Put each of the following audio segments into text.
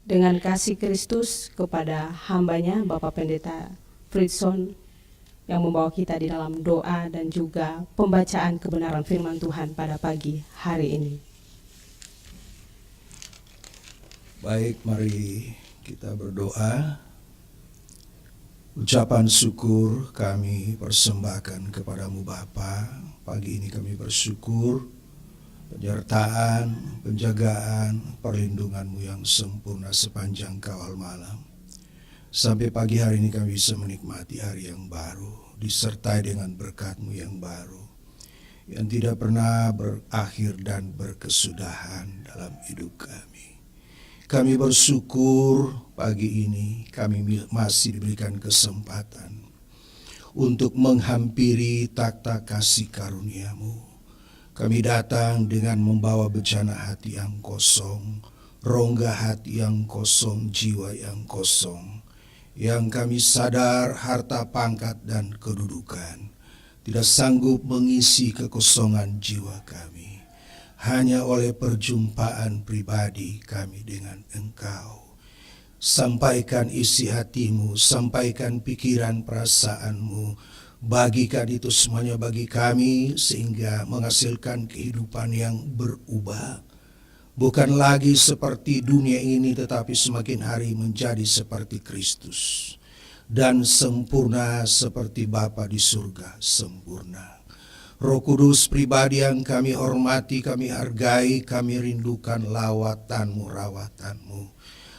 dengan kasih Kristus kepada hambanya Bapak Pendeta Fritzson yang membawa kita di dalam doa dan juga pembacaan kebenaran firman Tuhan pada pagi hari ini. Baik, mari kita berdoa. Ucapan syukur kami persembahkan kepadamu Bapa. Pagi ini kami bersyukur penyertaan, penjagaan, perlindunganmu yang sempurna sepanjang kawal malam. Sampai pagi hari ini kami bisa menikmati hari yang baru, disertai dengan berkat-Mu yang baru, yang tidak pernah berakhir dan berkesudahan dalam hidup kami. Kami bersyukur pagi ini kami masih diberikan kesempatan untuk menghampiri takhta kasih karunia-Mu. Kami datang dengan membawa bejana hati yang kosong, rongga hati yang kosong, jiwa yang kosong, yang kami sadar harta pangkat dan kedudukan tidak sanggup mengisi kekosongan jiwa kami. Hanya oleh perjumpaan pribadi kami dengan Engkau. Sampaikan isi hati-Mu, sampaikan pikiran perasaan-Mu, bagikan itu semuanya bagi kami sehingga menghasilkan kehidupan yang berubah. Bukan lagi seperti dunia ini tetapi semakin hari menjadi seperti Kristus. Dan sempurna seperti Bapa di surga sempurna. Roh Kudus pribadi yang kami hormati, kami hargai, kami rindukan lawatan-Mu, rawatan-Mu.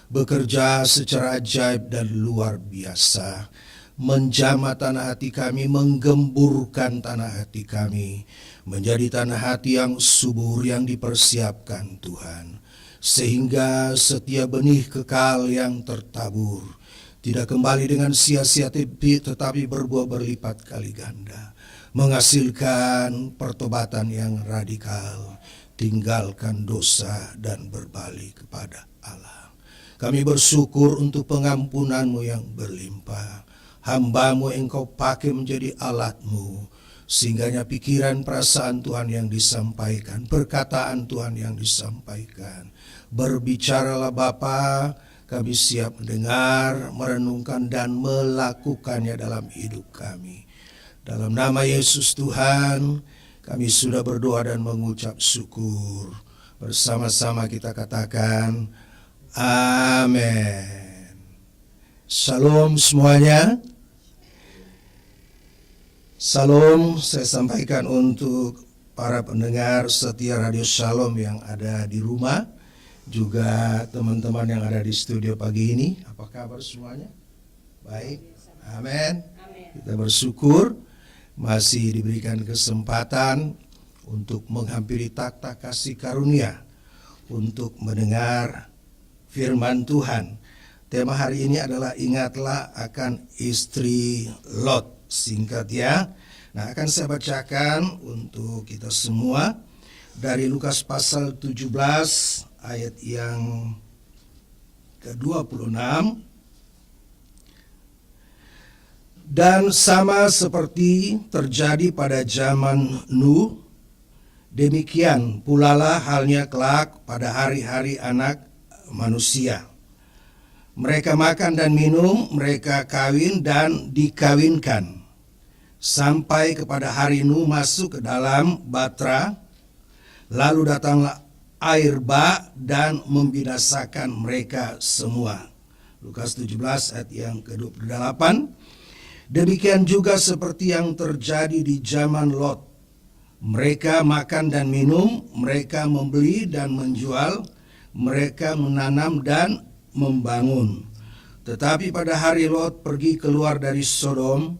Bekerja secara ajaib dan luar biasa. Menjamah tanah hati kami, menggemburkan tanah hati kami. Menjadi tanah hati yang subur, yang dipersiapkan Tuhan. Sehingga setiap benih kekal yang tertabur tidak kembali dengan sia-sia tetapi berbuah berlipat kali ganda. Menghasilkan pertobatan yang radikal, tinggalkan dosa dan berbalik kepada Allah. Kami bersyukur untuk pengampunan-Mu yang berlimpah. Hamba-Mu Engkau pakai menjadi alat-Mu, sehingganya pikiran perasaan Tuhan yang disampaikan, perkataan Tuhan yang disampaikan. Berbicaralah Bapa, kami siap mendengar, merenungkan dan melakukannya dalam hidup kami. Dalam nama Yesus Tuhan, kami sudah berdoa dan mengucap syukur. Bersama-sama kita katakan, amin. Shalom semuanya. Shalom saya sampaikan untuk para pendengar setia Radio Shalom yang ada di rumah. Juga teman-teman yang ada di studio pagi ini. Apa kabar semuanya? Baik, amin. Kita bersyukur masih diberikan kesempatan untuk menghampiri takhta kasih karunia, untuk mendengar firman Tuhan. Tema hari ini adalah ingatlah akan istri Lot. Singkat ya. Nah, akan saya bacakan untuk kita semua dari Lukas pasal 17 ayat yang ke-26. Dan sama seperti terjadi pada zaman Nuh, demikian pulalah halnya kelak pada hari-hari anak manusia. Mereka makan dan minum, mereka kawin dan dikawinkan, sampai kepada hari Nuh masuk ke dalam batra, lalu datanglah air bah dan membinasakan mereka semua. Lukas 17 ayat yang ke-28. Demikian juga seperti yang terjadi di zaman Lot. Mereka makan dan minum, mereka membeli dan menjual, mereka menanam dan membangun. Tetapi pada hari Lot pergi keluar dari Sodom,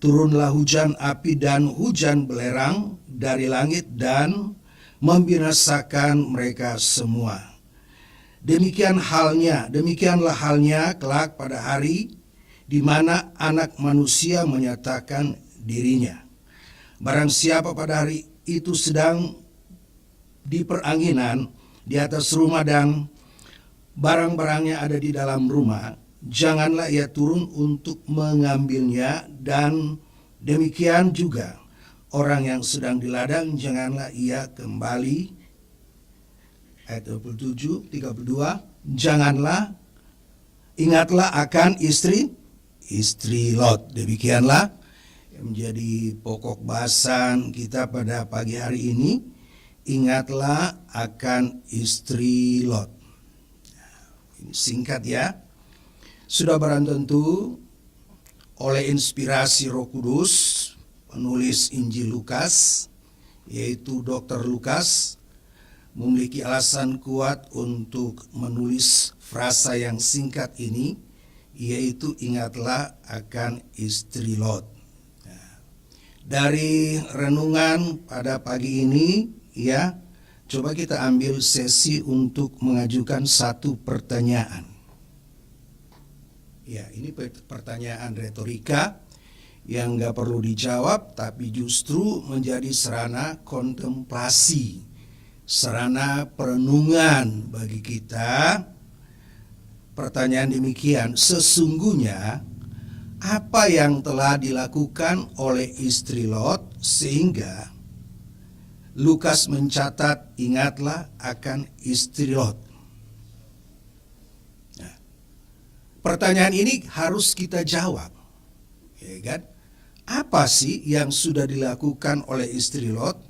turunlah hujan api dan hujan belerang dari langit dan membinasakan mereka semua. Demikianlah halnya kelak pada hari di mana anak manusia menyatakan dirinya. Barang siapa pada hari itu sedang di peranginan di atas rumah dan barang-barangnya ada di dalam rumah, janganlah ia turun untuk mengambilnya, dan demikian juga orang yang sedang di ladang, janganlah ia kembali. Ayat 32, ingatlah akan istri Lot. Demikianlah yang menjadi pokok bahasan kita pada pagi hari ini. Ingatlah akan istri Lot. Ini singkat ya. Sudah barang tentu oleh inspirasi Roh Kudus, penulis Injil Lukas, yaitu Dr. Lukas, memiliki alasan kuat untuk menulis frasa yang singkat ini, yaitu ingatlah akan istri Lot. Nah, dari renungan pada pagi ini, ya, coba kita ambil sesi untuk mengajukan satu pertanyaan. Ya, ini pertanyaan retorika yang nggak perlu dijawab, tapi justru menjadi sarana kontemplasi, sarana perenungan bagi kita. Pertanyaan demikian, sesungguhnya apa yang telah dilakukan oleh istri Lot sehingga Lukas mencatat ingatlah akan istri Lot. Nah, pertanyaan ini harus kita jawab, ya kan? Apa sih yang sudah dilakukan oleh istri Lot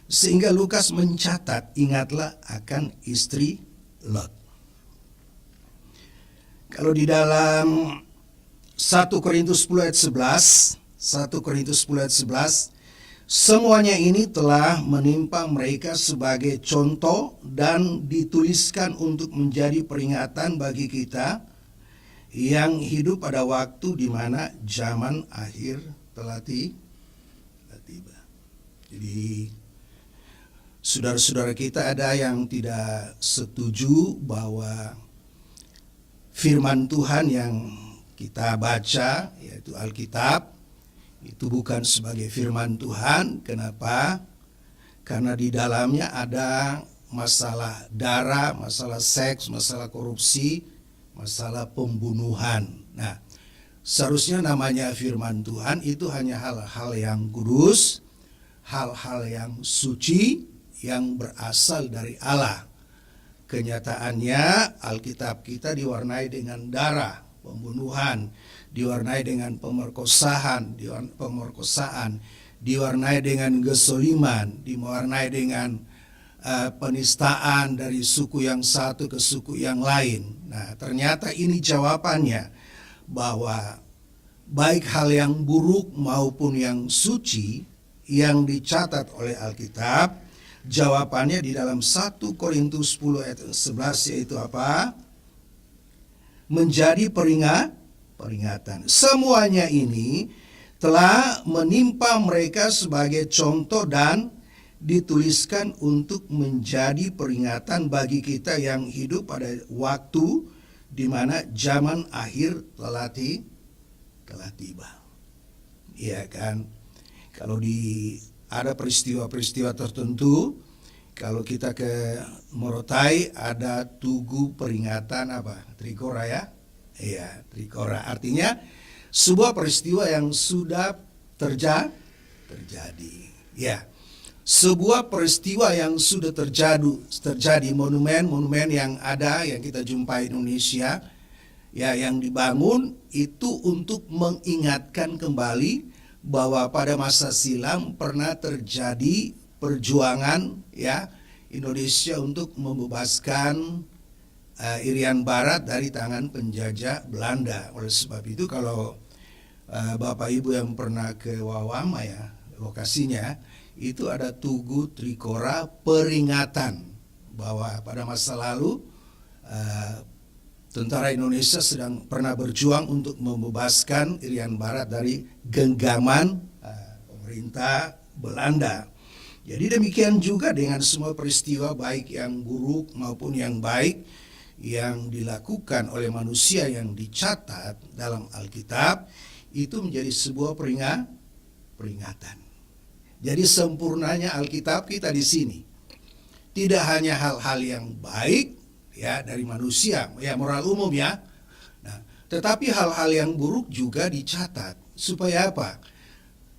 sehingga Lukas mencatat ingatlah akan istri Lot? Kalau di dalam 1 Korintus 10 ayat 11, 1 Korintus 10 ayat 11, semuanya ini telah menimpa mereka sebagai contoh dan dituliskan untuk menjadi peringatan bagi kita yang hidup pada waktu di mana zaman akhir telah tiba. Jadi saudara-saudara kita ada yang tidak setuju bahwa firman Tuhan yang kita baca, yaitu Alkitab, itu bukan sebagai firman Tuhan. Kenapa? Karena di dalamnya ada masalah darah, masalah seks, masalah korupsi, masalah pembunuhan. Nah, seharusnya namanya firman Tuhan itu hanya hal-hal yang kudus, hal-hal yang suci, yang berasal dari Allah. Kenyataannya Alkitab kita diwarnai dengan darah, pembunuhan, diwarnai dengan pemerkosaan, diwarnai dengan gezoliman, diwarnai dengan penistaan dari suku yang satu ke suku yang lain. Nah, ternyata ini jawabannya, bahwa baik hal yang buruk maupun yang suci yang dicatat oleh Alkitab, jawabannya di dalam 1 Korintus 10 ayat 11, yaitu apa? Menjadi peringatan. Semuanya ini telah menimpa mereka sebagai contoh dan dituliskan untuk menjadi peringatan bagi kita yang hidup pada waktu di mana zaman akhir telah tiba. Iya kan? Kalau ada peristiwa-peristiwa tertentu, kalau kita ke Morotai ada tugu peringatan apa? Trikora ya? Iya, Trikora. Artinya sebuah peristiwa yang sudah terjadi. Ya. Sebuah peristiwa yang sudah terjadi, monumen yang ada yang kita jumpai di Indonesia, ya, yang dibangun itu untuk mengingatkan kembali bahwa pada masa silam pernah terjadi perjuangan, ya, Indonesia untuk membebaskan Irian Barat dari tangan penjajah Belanda. Oleh sebab itu kalau Bapak Ibu yang pernah ke Wawama, ya, lokasinya itu ada tugu Trikora peringatan bahwa pada masa lalu tentara Indonesia sedang pernah berjuang untuk membebaskan Irian Barat dari genggaman pemerintah Belanda. Jadi demikian juga dengan semua peristiwa baik yang buruk maupun yang baik yang dilakukan oleh manusia yang dicatat dalam Alkitab, itu menjadi sebuah peringatan. Jadi sempurnanya Alkitab kita di sini tidak hanya hal-hal yang baik, ya, dari manusia, ya, moral umum, ya. Nah, tetapi hal-hal yang buruk juga dicatat. Supaya apa?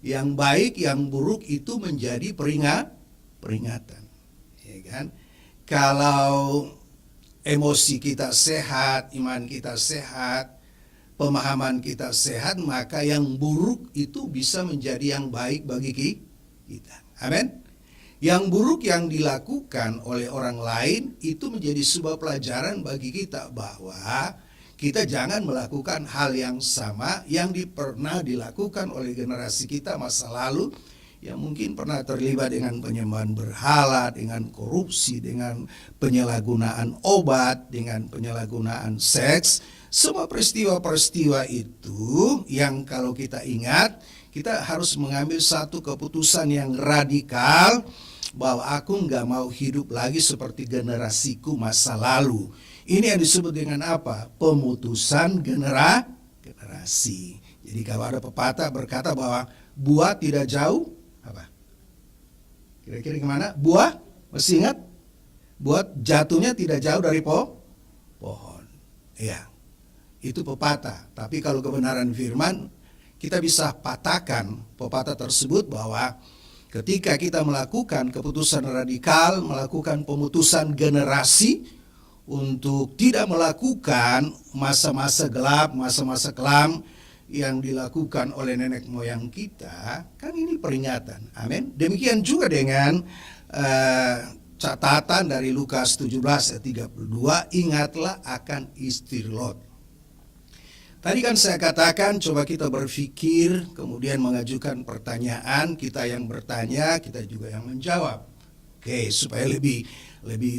Yang baik, yang buruk itu menjadi peringatan. Ya kan? Kalau emosi kita sehat, iman kita sehat, pemahaman kita sehat, maka yang buruk itu bisa menjadi yang baik bagi kita. Amin. Yang buruk yang dilakukan oleh orang lain itu menjadi sebuah pelajaran bagi kita bahwa kita jangan melakukan hal yang sama yang pernah dilakukan oleh generasi kita masa lalu, yang mungkin pernah terlibat dengan penyembahan berhala, dengan korupsi, dengan penyalahgunaan obat, dengan penyalahgunaan seks. Semua peristiwa-peristiwa itu yang kalau kita ingat, kita harus mengambil satu keputusan yang radikal bahwa aku nggak mau hidup lagi seperti generasiku masa lalu. Ini yang disebut dengan apa? Pemutusan generasi. Jadi kalau ada pepatah berkata bahwa buah tidak jauh, apa? Kira-kira gimana? Buah, masih ingat? Buah jatuhnya tidak jauh dari pohon. Iya, itu pepatah. Tapi kalau kebenaran firman, kita bisa patahkan pepatah tersebut bahwa ketika kita melakukan keputusan radikal, melakukan pemutusan generasi untuk tidak melakukan masa-masa gelap, masa-masa kelam yang dilakukan oleh nenek moyang kita, kan ini peringatan. Amin. Demikian juga dengan catatan dari Lukas 17 ayat 32, ingatlah akan istri Lot. Tadi kan saya katakan coba kita berpikir, kemudian mengajukan pertanyaan, kita yang bertanya, kita juga yang menjawab. Oke, supaya lebih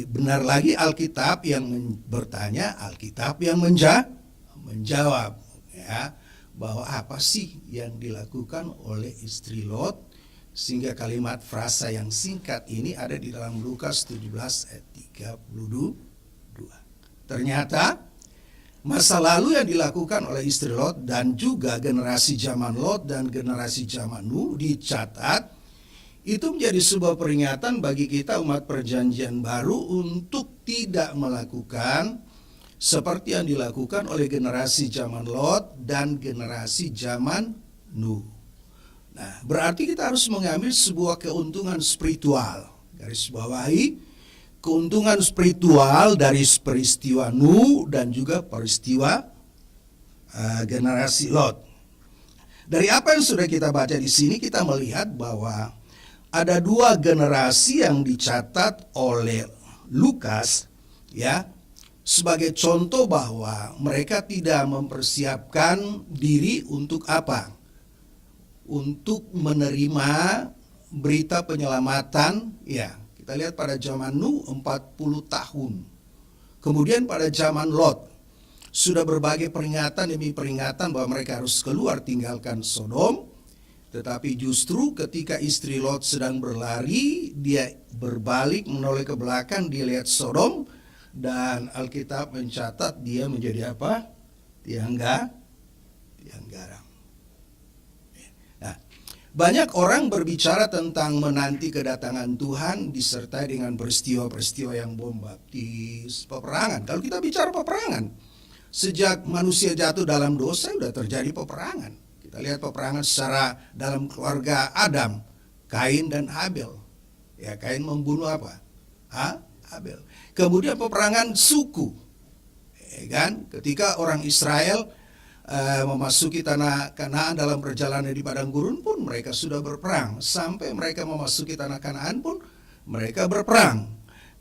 benar lagi Alkitab yang bertanya, Alkitab yang menjawab, ya. Bahwa apa sih yang dilakukan oleh istri Lot sehingga kalimat frasa yang singkat ini ada di dalam Lukas 17 ayat 32. Ternyata masa lalu yang dilakukan oleh istri Lot dan juga generasi zaman Lot dan generasi zaman Nuh dicatat, itu menjadi sebuah peringatan bagi kita umat perjanjian baru untuk tidak melakukan seperti yang dilakukan oleh generasi zaman Lot dan generasi zaman Nuh. Nah, berarti kita harus mengambil sebuah keuntungan spiritual. Garis bawahi, keuntungan spiritual dari peristiwa Nuh dan juga peristiwa generasi Lot. Dari apa yang sudah kita baca di sini, kita melihat bahwa ada dua generasi yang dicatat oleh Lukas, ya, sebagai contoh bahwa mereka tidak mempersiapkan diri untuk apa? Untuk menerima berita penyelamatan. Ya, kita lihat pada zaman Nuh 40 tahun. Kemudian pada zaman Lot sudah berbagai peringatan demi peringatan bahwa mereka harus keluar tinggalkan Sodom. Tetapi justru ketika istri Lot sedang berlari, dia berbalik menoleh ke belakang, dia lihat Sodom. Dan Alkitab mencatat dia menjadi apa? Tiang garam. Nah, banyak orang berbicara tentang menanti kedatangan Tuhan disertai dengan peristiwa-peristiwa yang bom baptis, peperangan. Kalau kita bicara peperangan, sejak manusia jatuh dalam dosa sudah terjadi peperangan. Kita lihat peperangan secara dalam keluarga Adam, Kain dan Habel. Ya, Kain membunuh apa? Habel. Kemudian peperangan suku, kan? Ketika orang Israel memasuki tanah Kanaan dalam perjalanan di padang gurun pun mereka sudah berperang. Sampai mereka memasuki tanah Kanaan pun mereka berperang.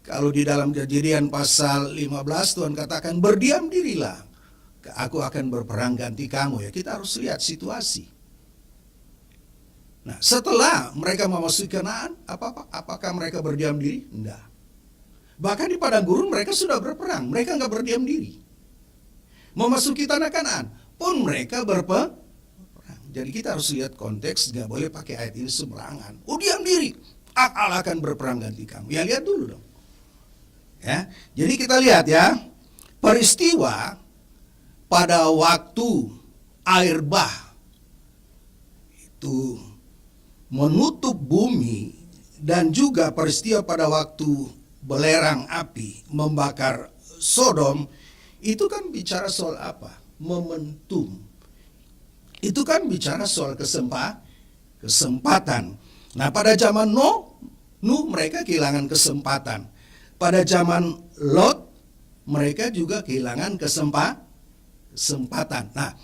Kalau di dalam Kejadian pasal 15 Tuhan katakan berdiam dirilah, aku akan berperang ganti kamu. Ya, kita harus lihat situasi. Nah, setelah mereka memasuki Kanaan, apakah mereka berdiam diri? Enggak. Bahkan di padang gurun mereka sudah berperang, mereka nggak berdiam diri. Memasuki tanah Kanaan pun mereka berperang. Jadi kita harus lihat konteks, nggak boleh pakai ayat ini sembarangan. Oh, diam diri, Allah akan berperang ganti kamu. Ya, lihat dulu dong. Ya, jadi kita lihat ya, peristiwa pada waktu air bah itu menutup bumi dan juga peristiwa pada waktu belerang api membakar Sodom, itu kan bicara soal apa? Momentum. Itu kan bicara soal kesempatan. Nah, pada zaman Nuh mereka kehilangan kesempatan. Pada zaman Lot mereka juga kehilangan kesempatan. Nah,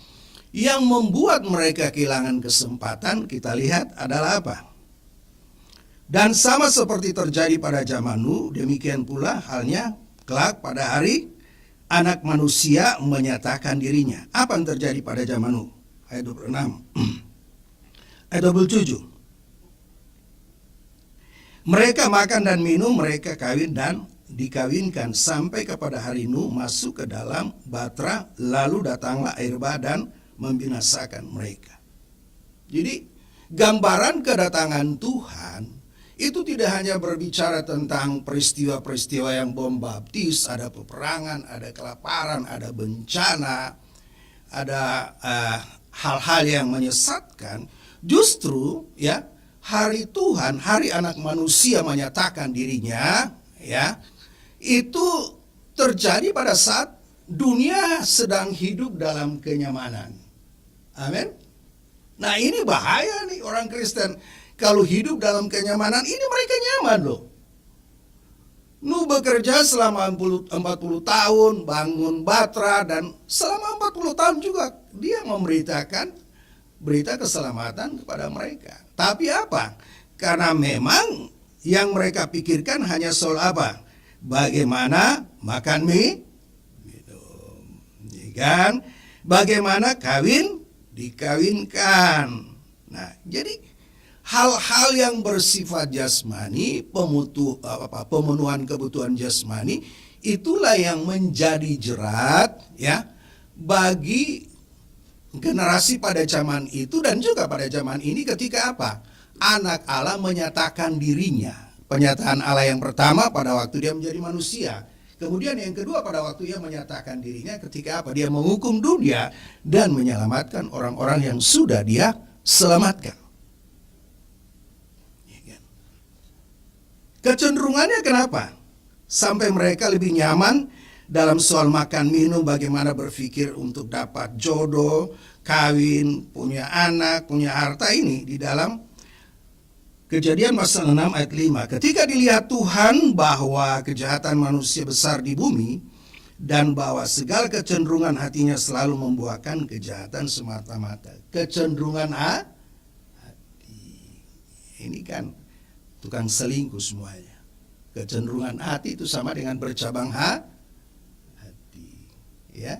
yang membuat mereka kehilangan kesempatan kita lihat adalah apa? Dan sama seperti terjadi pada zaman Nuh, demikian pula halnya kelak pada hari Anak Manusia menyatakan dirinya. Apa yang terjadi pada zaman Nuh? Ayat 26. Ayat 27. Mereka makan dan minum, mereka kawin dan dikawinkan sampai kepada hari Nuh masuk ke dalam batra, lalu datanglah air bah dan membinasakan mereka. Jadi gambaran kedatangan Tuhan itu tidak hanya berbicara tentang peristiwa-peristiwa yang bom baptis, ada peperangan, ada kelaparan, ada bencana, ada hal-hal yang menyesatkan. Justru ya, hari Tuhan, hari Anak Manusia menyatakan dirinya, ya, itu terjadi pada saat dunia sedang hidup dalam kenyamanan. Amin. Nah, ini bahaya nih orang Kristen. Kalau hidup dalam kenyamanan, ini mereka nyaman loh. Nuh bekerja selama 40 tahun, bangun batra, dan selama 40 tahun juga dia memberitakan berita keselamatan kepada mereka. Tapi apa? Karena memang yang mereka pikirkan hanya soal apa? Bagaimana makan mie, minum, ya kan? Bagaimana kawin, dikawinkan. Nah, jadi hal-hal yang bersifat jasmani, pemenuhan kebutuhan jasmani, itulah yang menjadi jerat ya bagi generasi pada zaman itu dan juga pada zaman ini ketika apa? Anak Allah menyatakan dirinya. Penyataan Allah yang pertama pada waktu dia menjadi manusia. Kemudian yang kedua pada waktu dia menyatakan dirinya ketika apa? Dia menghukum dunia dan menyelamatkan orang-orang yang sudah dia selamatkan. Kecenderungannya kenapa? Sampai mereka lebih nyaman dalam soal makan minum, bagaimana berpikir untuk dapat jodoh, kawin, punya anak, punya harta ini di dalam Kejadian pasal 6 ayat 5. Ketika dilihat Tuhan bahwa kejahatan manusia besar di bumi dan bahwa segala kecenderungan hatinya selalu membuahkan kejahatan semata-mata. Kecenderungan hati. Ini kan tukang selingkuh semuanya. Kecenderungan hati itu sama dengan bercabang hati, ya.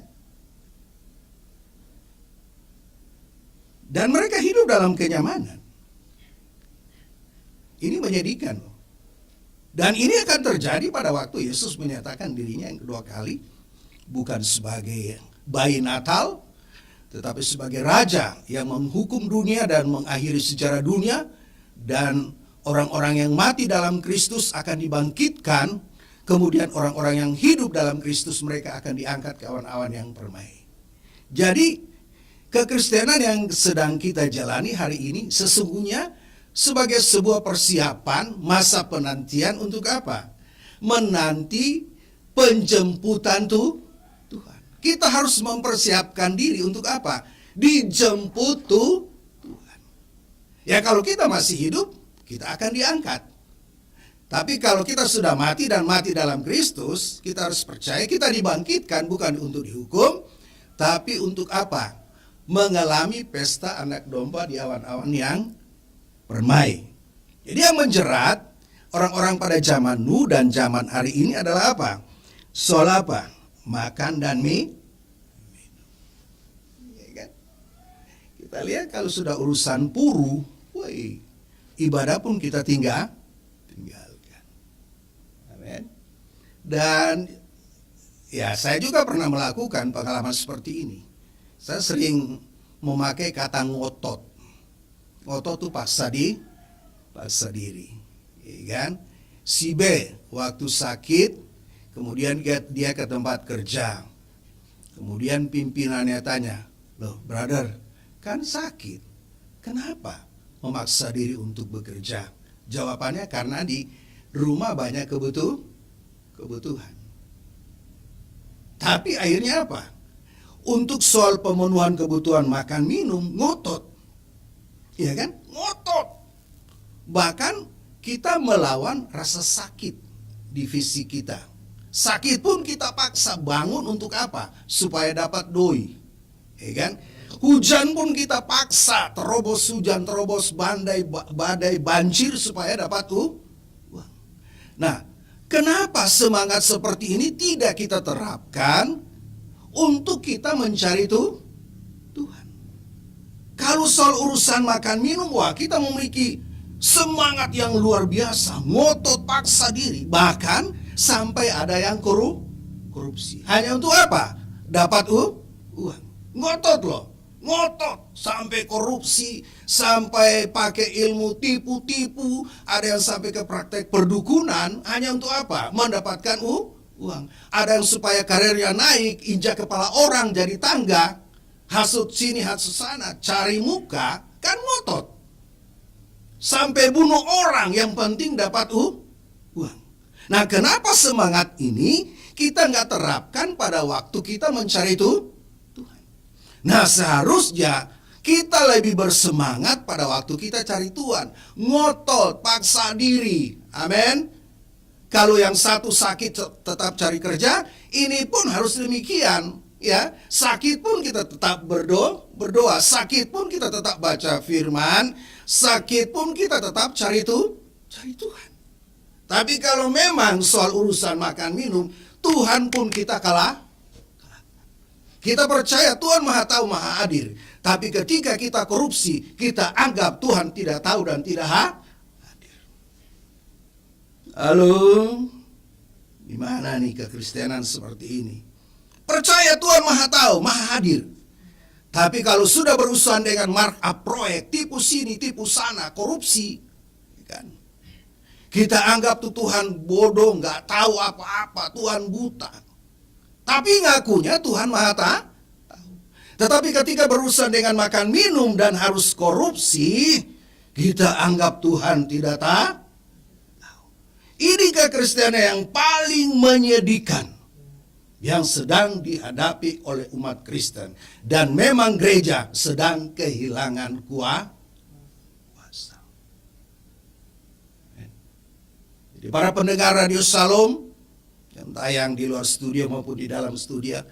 Dan mereka hidup dalam kenyamanan. Ini menyedihkan. Dan ini akan terjadi pada waktu Yesus menyatakan dirinya yang kedua kali, bukan sebagai bayi Natal, tetapi sebagai raja yang menghukum dunia dan mengakhiri sejarah dunia, dan orang-orang yang mati dalam Kristus akan dibangkitkan, kemudian orang-orang yang hidup dalam Kristus mereka akan diangkat ke awan-awan yang permai. Jadi kekristenan yang sedang kita jalani hari ini sesungguhnya sebagai sebuah persiapan masa penantian untuk apa? Menanti penjemputan Tuhan. Kita harus mempersiapkan diri untuk apa? Dijemput Tuhan. Ya kalau kita masih hidup, kita akan diangkat. Tapi kalau kita sudah mati dan mati dalam Kristus, kita harus percaya kita dibangkitkan bukan untuk dihukum, tapi untuk apa? Mengalami pesta anak domba di awan-awan yang permai. Jadi yang menjerat orang-orang pada zaman Nuh dan zaman hari ini adalah apa? Soal apa? Makan dan minum. Ya kan? Kita lihat kalau sudah urusan puru, ibadah pun kita tinggalkan. Amin. Dan ya saya juga pernah melakukan pengalaman seperti ini. Saya sering memakai kata ngotot. Ngotot itu paksa diri, ya kan? Si B waktu sakit, kemudian dia ke tempat kerja, kemudian pimpinannya tanya, loh brother, kan sakit, kenapa memaksa diri untuk bekerja? Jawabannya karena di rumah banyak kebutuhan. Tapi akhirnya apa? Untuk soal pemenuhan kebutuhan makan minum ngotot. Ya kan? Ngotot. Bahkan kita melawan rasa sakit di fisik kita. Sakit pun kita paksa bangun untuk apa? Supaya dapat doi. Ya kan? Hujan pun kita paksa, terobos hujan, terobos badai, banjir supaya dapat uang. Nah, kenapa semangat seperti ini tidak kita terapkan untuk kita mencari Tuhan? Kalau soal urusan makan minum, wah kita memiliki semangat yang luar biasa, ngotot paksa diri, bahkan sampai ada yang korupsi. Hanya untuk apa? Dapat uang. Ngotot loh, ngotot sampai korupsi, sampai pakai ilmu tipu-tipu, ada yang sampai ke praktek perdukunan, hanya untuk apa? Mendapatkan uang. Ada yang supaya karirnya naik, injak kepala orang jadi tangga, hasut sini hasut sana, cari muka, kan ngotot. Sampai bunuh orang, yang penting dapat uang. Nah, kenapa semangat ini kita nggak terapkan pada waktu kita mencari Tuhan? Nah, seharusnya kita lebih bersemangat pada waktu kita cari Tuhan. Ngotot, paksa diri. Amin. Kalau yang satu sakit tetap cari kerja, ini pun harus demikian. Ya, sakit pun kita tetap berdoa, sakit pun kita tetap baca firman, sakit pun kita tetap cari Tuhan. Tapi kalau memang soal urusan makan minum, Tuhan pun kita kalah. Kita percaya Tuhan Maha Tahu, Maha Adil. Tapi ketika kita korupsi, kita anggap Tuhan tidak tahu dan tidak hadir. Halo, gimana nih kekristenan seperti ini? Percaya Tuhan Maha Tahu, Maha Hadir. Tapi kalau sudah berurusan dengan markup proyek, tipu sini, tipu sana, korupsi, kan? Kita anggap tuh Tuhan bodoh, nggak tahu apa-apa, Tuhan buta. Tapi ngakunya Tuhan Maha Tahu. Tetapi ketika berurusan dengan makan minum dan harus korupsi, kita anggap Tuhan tidak tahu. Ini kekristenan yang paling menyedihkan yang sedang dihadapi oleh umat Kristen. Dan memang gereja sedang kehilangan kuasa. Jadi para pendengar Radio Shalom yang tayang di luar studio maupun di dalam studio,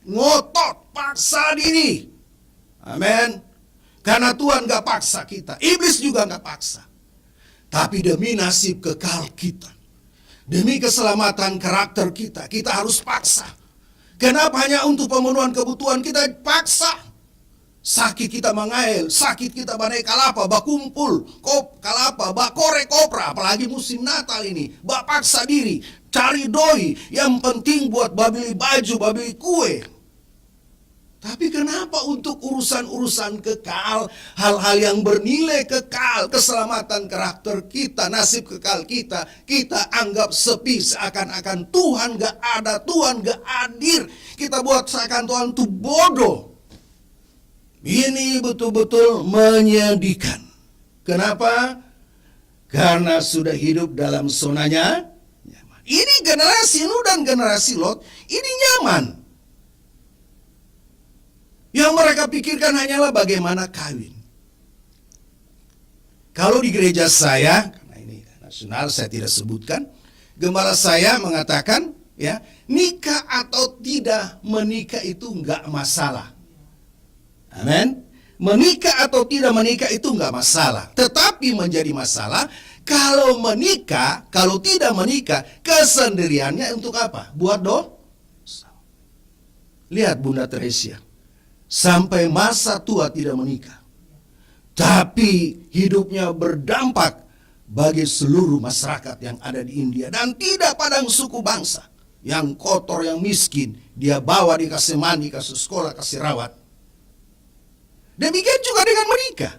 ngotot, paksa diri. Amin. Karena Tuhan gak paksa kita, iblis juga gak paksa. Tapi demi nasib kekal kita, demi keselamatan karakter kita, kita harus paksa. Kenapa? Hanya untuk pemenuhan kebutuhan kita paksa. Sakit kita mengail, sakit kita banai kalapa, bakumpul, kalapa, bakore kopra, apalagi musim Natal ini, bak paksa diri, cari doi, yang penting buat babili baju, babili kue. Tapi kenapa untuk urusan-urusan kekal, hal-hal yang bernilai kekal, keselamatan karakter kita, nasib kekal kita, kita anggap sepi, seakan-akan Tuhan gak ada, Tuhan gak hadir. Kita buat seakan Tuhan itu bodoh. Ini betul-betul menyedihkan. Kenapa? Karena sudah hidup dalam zonanya nyaman. Ini generasi Nuh dan generasi Lot, ini nyaman. Yang mereka pikirkan hanyalah bagaimana kawin. Kalau di gereja saya, karena ini nasional saya tidak sebutkan, gembala saya mengatakan, ya, nikah atau tidak menikah itu enggak masalah. Amin. Menikah atau tidak menikah itu enggak masalah. Tetapi menjadi masalah kalau menikah, kalau tidak menikah, kesendiriannya untuk apa? Buat dosa. Lihat Bunda Teresia, sampai masa tua tidak menikah. Tapi hidupnya berdampak bagi seluruh masyarakat yang ada di India. Dan tidak pandang suku bangsa. Yang kotor, yang miskin, dia bawa, dikasih mandi, kasih sekolah, kasih rawat. Demikian juga dengan menikah.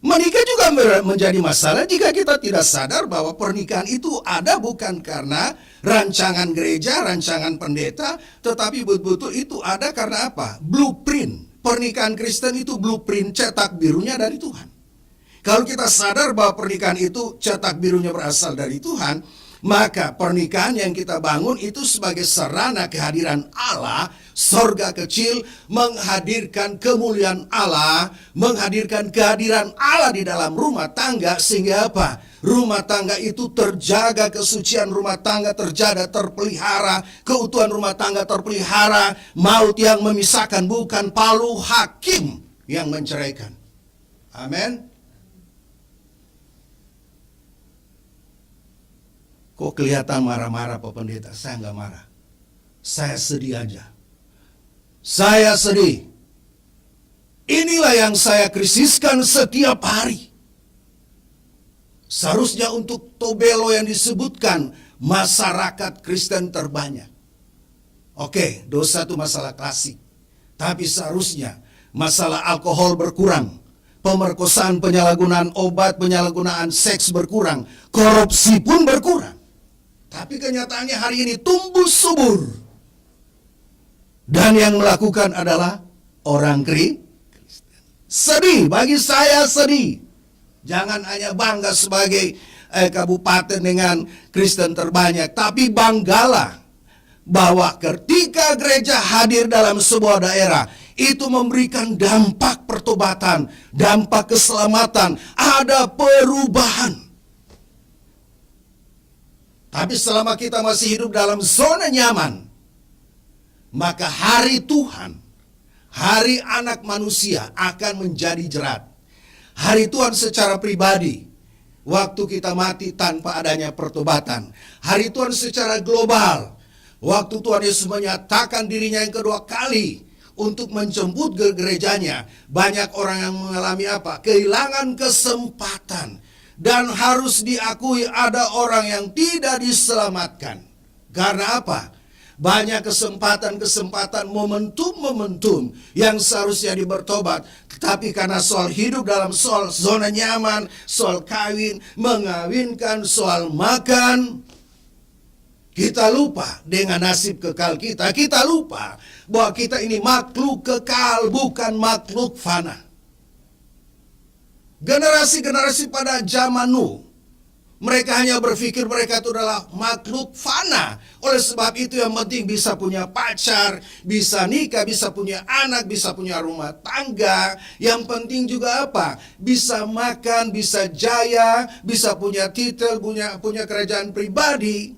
Menikah juga menjadi masalah jika kita tidak sadar bahwa pernikahan itu ada bukan karena rancangan gereja, rancangan pendeta, tetapi betul-betul itu ada karena apa? Blueprint. Pernikahan Kristen itu blueprint, cetak birunya dari Tuhan. Kalau kita sadar bahwa pernikahan itu cetak birunya berasal dari Tuhan, maka pernikahan yang kita bangun itu sebagai sarana kehadiran Allah sorga kecil, menghadirkan kemuliaan Allah, menghadirkan kehadiran Allah di dalam rumah tangga, sehingga apa? Rumah tangga itu terjaga, kesucian rumah tangga terjaga, terpelihara, keutuhan rumah tangga terpelihara, maut yang memisahkan bukan palu hakim yang menceraikan. Amin. Kok kelihatan marah-marah Pak Pendeta? Saya nggak marah. Saya sedih aja. Saya sedih. Inilah yang saya krisiskan setiap hari. Seharusnya untuk Tobelo yang disebutkan masyarakat Kristen terbanyak. Oke, dosa itu masalah klasik. Tapi seharusnya masalah alkohol berkurang. Pemerkosaan, penyalahgunaan obat, penyalahgunaan seks berkurang. Korupsi pun berkurang. Tapi kenyataannya hari ini tumbuh subur. Dan yang melakukan adalah orang Kristen. Sedih, bagi saya sedih. Jangan hanya bangga sebagai kabupaten dengan Kristen terbanyak, tapi banggalah bahwa ketika gereja hadir dalam sebuah daerah, itu memberikan dampak pertobatan, dampak keselamatan, ada perubahan. Tapi selama kita masih hidup dalam zona nyaman, maka hari Tuhan, hari anak manusia akan menjadi jerat. Hari Tuhan secara pribadi, waktu kita mati tanpa adanya pertobatan. Hari Tuhan secara global, waktu Tuhan Yesus menyatakan dirinya yang kedua kali untuk menjemput ke gerejanya. Banyak orang yang mengalami apa? Kehilangan kesempatan. Dan harus diakui ada orang yang tidak diselamatkan. Karena apa? Banyak kesempatan-kesempatan, momentum-momentum yang seharusnya bertobat. Tetapi karena soal hidup dalam soal zona nyaman, soal kawin, mengawinkan, soal makan, kita lupa dengan nasib kekal kita. Kita lupa bahwa kita ini makhluk kekal, bukan makhluk fana. Generasi-generasi pada zaman Nuh, mereka hanya berpikir mereka itu adalah makhluk fana. Oleh sebab itu yang penting bisa punya pacar, bisa nikah, bisa punya anak, bisa punya rumah tangga. Yang penting juga apa? Bisa makan, bisa jaya, bisa punya titel, punya kerajaan pribadi.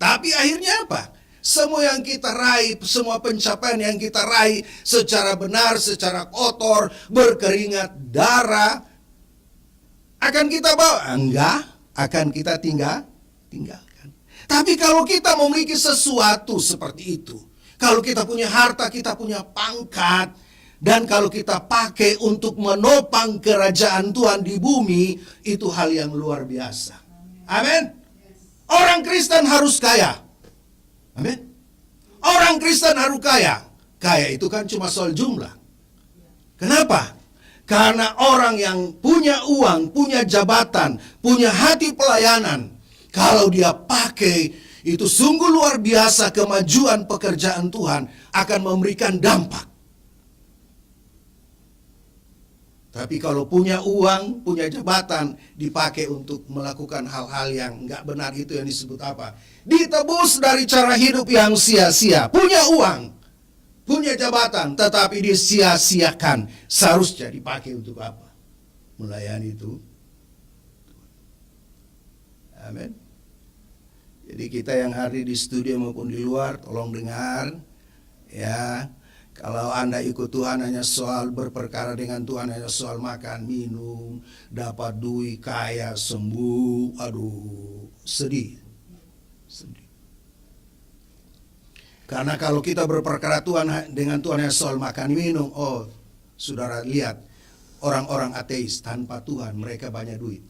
Tapi akhirnya apa? Semua yang kita raih, semua pencapaian yang kita raih secara benar, secara kotor, berkeringat darah, akan kita bawa? Enggak, akan kita tinggalkan. Tapi kalau kita memiliki sesuatu seperti itu, kalau kita punya harta, kita punya pangkat, dan kalau kita pakai untuk menopang kerajaan Tuhan di bumi, itu hal yang luar biasa. Amin. Orang Kristen harus kaya. Amin. Orang Kristen harus kaya. Kaya itu kan cuma soal jumlah. Kenapa? Karena orang yang punya uang, punya jabatan, punya hati pelayanan, kalau dia pakai, itu sungguh luar biasa kemajuan pekerjaan Tuhan akan memberikan dampak. Tapi kalau punya uang, punya jabatan, dipakai untuk melakukan hal-hal yang nggak benar, itu yang disebut apa? Ditebus dari cara hidup yang sia-sia. Punya uang, punya jabatan, tetapi disia-siakan. Seharusnya dipakai untuk apa? Melayani itu. Amin. Jadi kita yang hadir di studio maupun di luar, tolong dengar. Ya, kalau Anda ikut Tuhan hanya soal berperkara dengan Tuhan, hanya soal makan, minum, dapat duit, kaya, sembuh, aduh, sedih. Sedih. Karena kalau kita berperkara Tuhan dengan Tuhan hanya soal makan, minum, oh, saudara lihat, orang-orang ateis tanpa Tuhan, mereka banyak duit.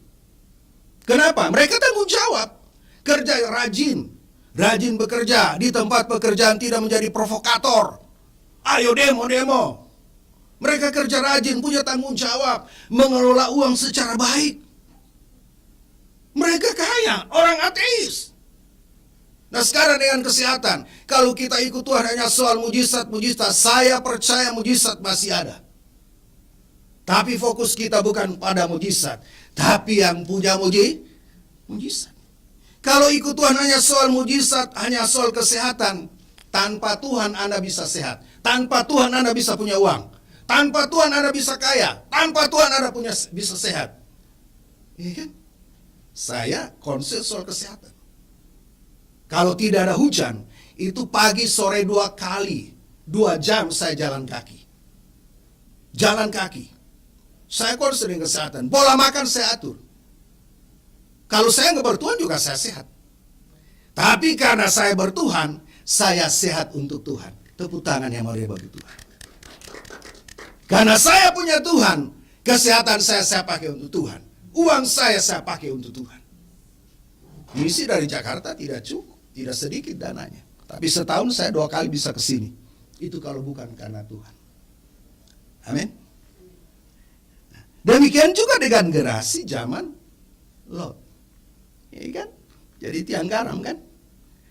Kenapa? Mereka tanggung jawab. Kerja rajin bekerja, di tempat pekerjaan tidak menjadi provokator. Ayo demo. Mereka kerja rajin, punya tanggung jawab, mengelola uang secara baik. Mereka kaya, orang ateis. Nah sekarang dengan kesehatan, kalau kita ikut Tuhan hanya soal mujizat, saya percaya mujizat masih ada. Tapi fokus kita bukan pada mujizat, tapi yang punya mujizat. Kalau ikut Tuhan hanya soal mujizat, hanya soal kesehatan, Tanpa Tuhan Anda bisa sehat. Tanpa Tuhan Anda bisa punya uang. Tanpa Tuhan Anda bisa kaya. Tanpa Tuhan Anda bisa sehat. Iya kan? Saya concern soal kesehatan. Kalau tidak ada hujan, itu pagi sore 2 kali, 2 jam saya jalan kaki. Jalan kaki. Saya concern dengan kesehatan. Pola makan saya atur. Kalau saya nggak bertuhan juga saya sehat. Tapi karena saya bertuhan, saya sehat untuk Tuhan. Tepuk tangan yang meriah bagi Tuhan. Karena saya punya Tuhan, kesehatan saya pakai untuk Tuhan. Uang saya pakai untuk Tuhan. Misi dari Jakarta tidak cukup, tidak sedikit dananya. Tapi setahun saya 2 kali bisa ke sini. Itu kalau bukan karena Tuhan. Amin. Demikian juga dengan generasi zaman Lot. Iya kan? Jadi tiang garam kan?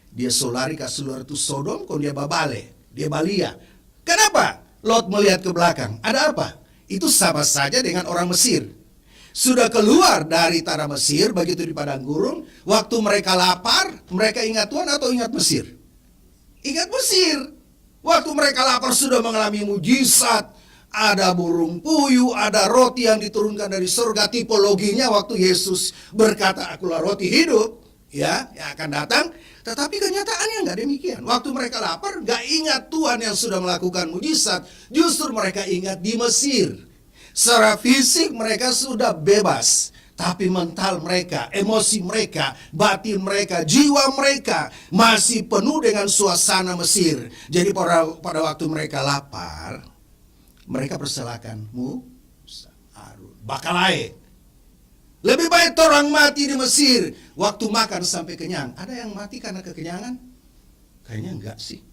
Dia solari ke seluruh itu Sodom, kalau dia babale, dia balia. Kenapa? Lot melihat ke belakang. Ada apa? Itu sama saja dengan orang Mesir. Sudah keluar dari tanah Mesir, begitu di padang gurun, waktu mereka lapar, mereka ingat Tuhan atau ingat Mesir? Ingat Mesir. Waktu mereka lapar sudah mengalami mujizat, ada burung puyuh, ada roti yang diturunkan dari surga. Tipologinya waktu Yesus berkata, akulah roti hidup, ya, yang akan datang. Tetapi kenyataannya nggak demikian. Waktu mereka lapar, nggak ingat Tuhan yang sudah melakukan mujizat. Justru mereka ingat di Mesir. Secara fisik mereka sudah bebas, tapi mental mereka, emosi mereka, batin mereka, jiwa mereka masih penuh dengan suasana Mesir. Jadi pada waktu mereka lapar, mereka persilakan Musa, Harun, Bakalai. Lebih baik orang mati di Mesir waktu makan sampai kenyang. Ada yang mati karena kekenyangan? Kayaknya enggak sih.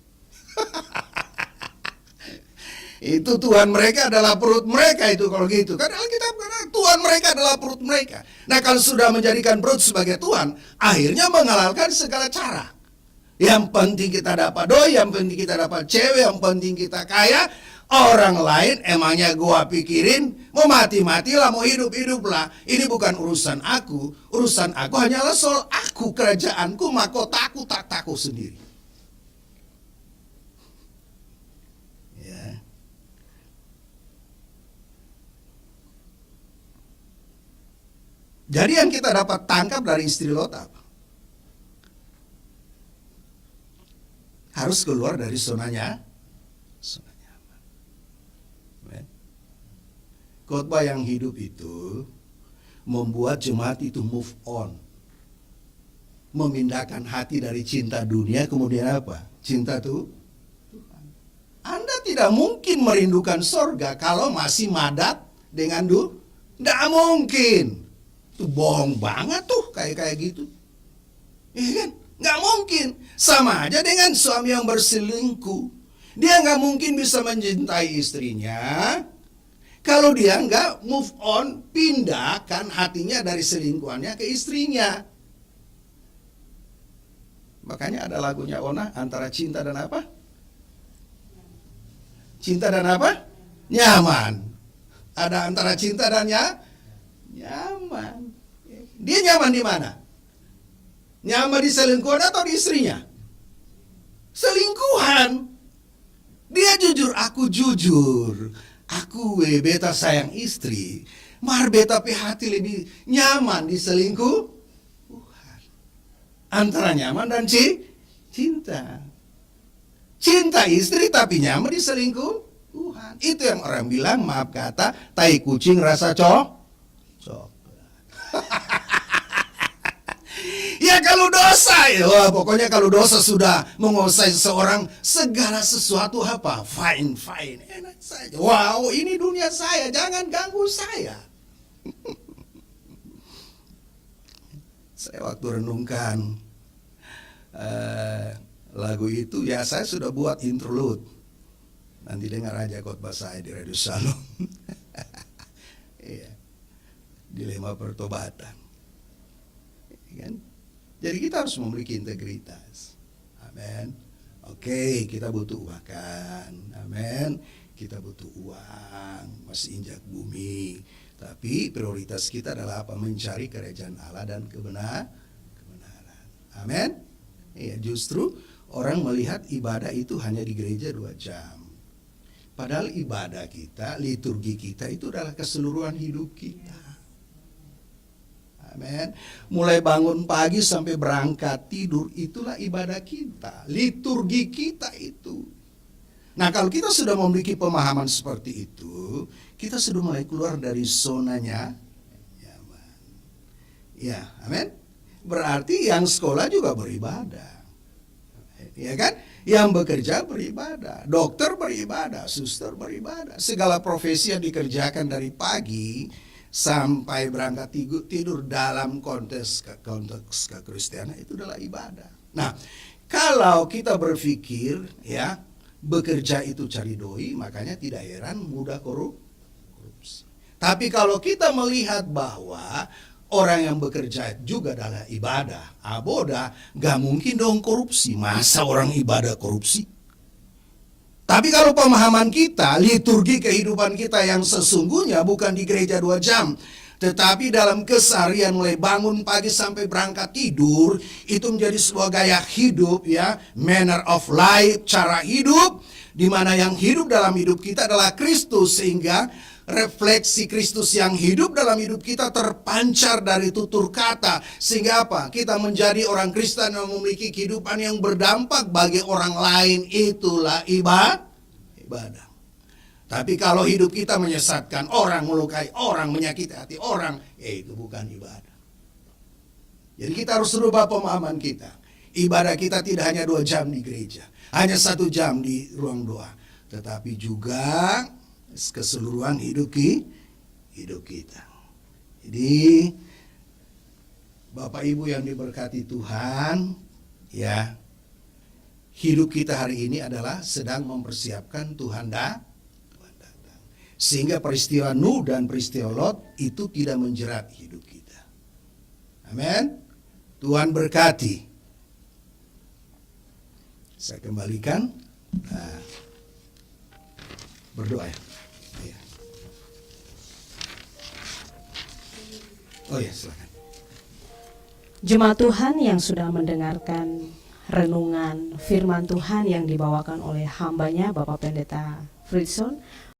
Itu Tuhan mereka adalah perut mereka itu kalau gitu. Karena Alkitab katakan Tuhan mereka adalah perut mereka. Nah, kalau sudah menjadikan perut sebagai Tuhan, akhirnya menghalalkan segala cara. Yang penting kita dapat doi, yang penting kita dapat cewek, yang penting kita kaya. Orang lain emangnya gua pikirin mau mati-matilah, mau hidup-hiduplah. Ini bukan urusan aku. Urusan aku hanyalah soal aku, kerajaanku, mahkotaku, takhtaku sendiri. Ya. Jadi yang kita dapat tangkap dari istri Lot apa? Harus keluar dari zona nyaman. Khotbah yang hidup itu membuat jemaat itu move on. Memindahkan hati dari cinta dunia kemudian apa? Cinta Tuhan. Anda tidak mungkin merindukan sorga kalau masih madat dengan dunia. Tidak mungkin. Itu bohong banget tuh kayak gitu. Iya kan? Nggak mungkin. Sama aja dengan suami yang berselingkuh. Dia nggak mungkin bisa mencintai istrinya kalau dia nggak move on, pindahkan hatinya dari selingkuhannya ke istrinya. Makanya ada lagunya Ona, antara cinta dan apa? Cinta dan apa? Nyaman. Ada antara cinta dan nyaman. Dia nyaman di mana? Nyaman di selingkuhan atau di istrinya? Selingkuhan. Dia jujur, aku jujur. Aku beta sayang istri, mar beta hati lebih nyaman di selingkuh. Antara nyaman dan cinta. Cinta istri tapi nyaman di selingkuh. Itu yang orang bilang, maaf kata, tai kucing rasa coklat. Ya kalau dosa, ya pokoknya kalau dosa sudah menguasai seseorang, segala sesuatu apa? Fine, enak saja. Wow, ini dunia saya, jangan ganggu saya. Saya waktu renungkan lagu itu, ya saya sudah buat interlude. Nanti dengar aja khotbah saya di Radio Shalom. Iya. Dilema pertobatan. Kan? Jadi kita harus memiliki integritas. Amin. Oke, kita butuh makan. Amin. Kita butuh uang, masih injak bumi. Tapi prioritas kita adalah apa? Mencari kerajaan Allah dan kebenaran. Amin. Iya, justru orang melihat ibadah itu hanya di gereja 2 jam. Padahal ibadah kita, liturgi kita itu adalah keseluruhan hidup kita. Amin. Mulai bangun pagi sampai berangkat tidur, itulah ibadah kita, liturgi kita itu. Nah, kalau kita sudah memiliki pemahaman seperti itu, kita sudah mulai keluar dari zonanya nyaman. Ya, amin. Berarti yang sekolah juga beribadah. Ya kan? Yang bekerja beribadah, dokter beribadah, suster beribadah. Segala profesi yang dikerjakan dari pagi sampai berangkat tidur dalam konteks kekristenan itu adalah ibadah. Nah, kalau kita berpikir ya bekerja itu cari doi, makanya tidak heran mudah korupsi. Tapi kalau kita melihat bahwa orang yang bekerja juga adalah ibadah, aboda, gak mungkin dong korupsi. Masa orang ibadah korupsi? Tapi kalau pemahaman kita, liturgi kehidupan kita yang sesungguhnya bukan di gereja 2 jam, tetapi dalam keseharian mulai bangun pagi sampai berangkat tidur, itu menjadi sebuah gaya hidup ya, manner of life, cara hidup, di mana yang hidup dalam hidup kita adalah Kristus, sehingga refleksi Kristus yang hidup dalam hidup kita terpancar dari tutur kata. Sehingga apa? Kita menjadi orang Kristen yang memiliki kehidupan yang berdampak bagi orang lain. Itulah ibadah. Tapi kalau hidup kita menyesatkan orang, melukai orang, menyakiti hati orang, itu bukan ibadah. Jadi kita harus rubah pemahaman kita. Ibadah kita tidak hanya 2 jam di gereja, hanya 1 jam di ruang doa, tetapi juga keseluruhan hidup kita. Jadi Bapak Ibu yang diberkati Tuhan, ya, hidup kita hari ini adalah sedang mempersiapkan Tuhan datang. Sehingga peristiwa Nuh dan peristiwa Lot itu tidak menjerat hidup kita. Amin. Tuhan berkati. Saya kembalikan. Nah, berdoa ya. Oh ya, silakan. Jemaat Tuhan yang sudah mendengarkan renungan firman Tuhan yang dibawakan oleh hambanya Bapak Pendeta Friedson,